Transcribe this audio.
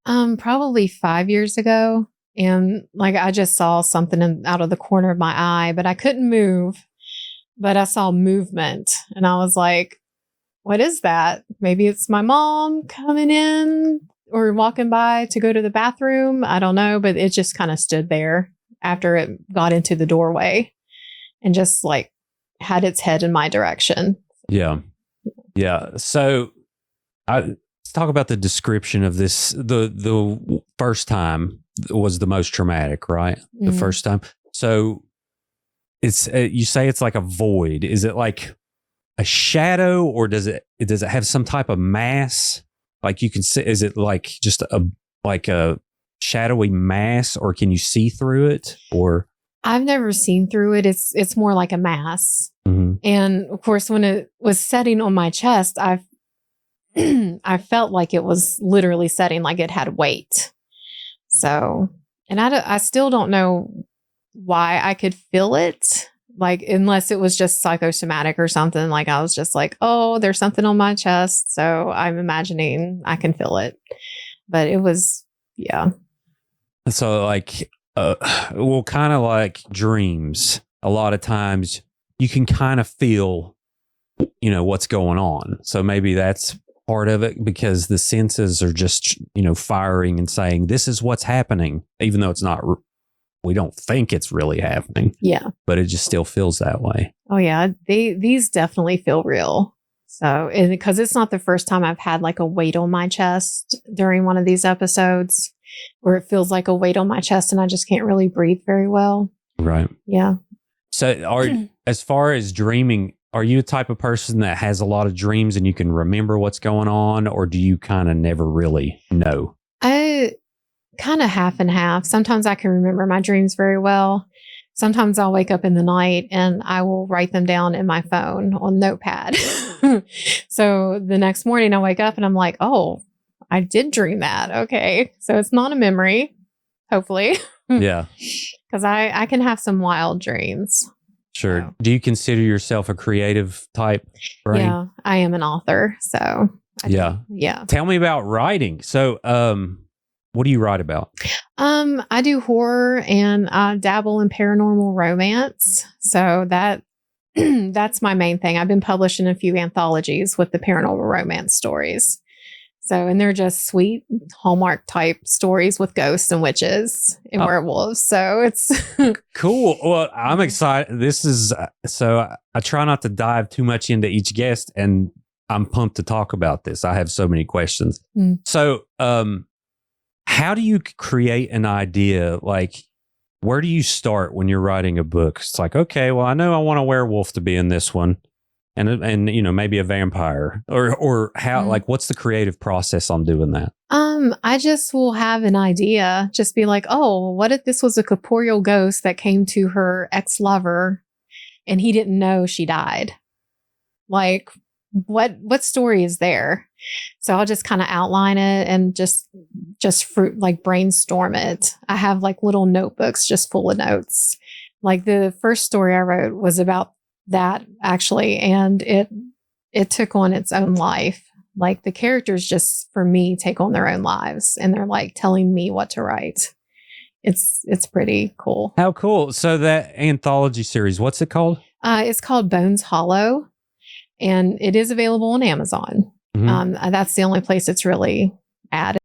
Probably 5 years ago. And like I just saw something out of the corner of my eye, but I couldn't move. But I saw movement and I was like, what is that? Maybe it's my mom coming in or walking by to go to the bathroom. I don't know, but it just kind of stood there after it got into the doorway and just like had its head in my direction. Yeah. Yeah. So let's talk about the description of this. The first time was the most traumatic, right? The first time. So it's you say it's like a void. Is it like a shadow, or does it have some type of mass? Like you can see, is it like just a shadowy mass, or can you see through it? Or I've never seen through it. It's more like a mass. Mm-hmm. And of course, when it was setting on my chest, I felt like it was literally setting, like it had weight. So, and I still don't know why I could feel it. Like, unless it was just psychosomatic or something, like I was just like, oh, there's something on my chest. So I'm imagining I can feel it. But it was, yeah. So like, well, kind of like dreams, a lot of times you can kind of feel, what's going on. So maybe that's part of it, because the senses are just, firing and saying, this is what's happening, even though it's not we don't think it's really happening. Yeah. But it just still feels that way. Oh, yeah. These definitely feel real. So, because it's not the first time I've had like a weight on my chest during one of these episodes where it feels like a weight on my chest and I just can't really breathe very well. Right. Yeah. So as far as dreaming, are you the type of person that has a lot of dreams and you can remember what's going on, or do you kind of never really know? I kind of half and half. Sometimes I can remember my dreams very well. Sometimes I'll wake up in the night and I will write them down in my phone on Notepad. So the next morning I wake up and I'm like, oh, I did dream that. Okay. So it's not a memory, hopefully. Yeah. Because I can have some wild dreams. Sure. So. Do you consider yourself a creative type brain? Yeah, I am an author. So yeah. Tell me about writing. So, what do you write about? I do horror and I dabble in paranormal romance. So that's my main thing. I've been published in a few anthologies with the paranormal romance stories. So, and they're just sweet Hallmark type stories with ghosts and witches and werewolves. So it's cool. Well, I'm excited. This is so I try not to dive too much into each guest, and I'm pumped to talk about this. I have so many questions. So, how do you create an idea? Like, where do you start when you're writing a book? It's like, okay, well, I know I want a werewolf to be in this one, and maybe a vampire, or how? Like, what's the creative process on doing that? I just will have an idea. Just be like, oh, what if this was a corporeal ghost that came to her ex-lover, and he didn't know she died? Like, what story is there? So I'll just kind of outline it and just like brainstorm it. I have like little notebooks just full of notes. Like the first story I wrote was about that actually, and it took on its own life. Like the characters just for me take on their own lives, and they're like telling me what to write. It's pretty cool. How cool. So that anthology series, what's it called? It's called Bones Hollow, and it is available on Amazon. That's the only place it's really at.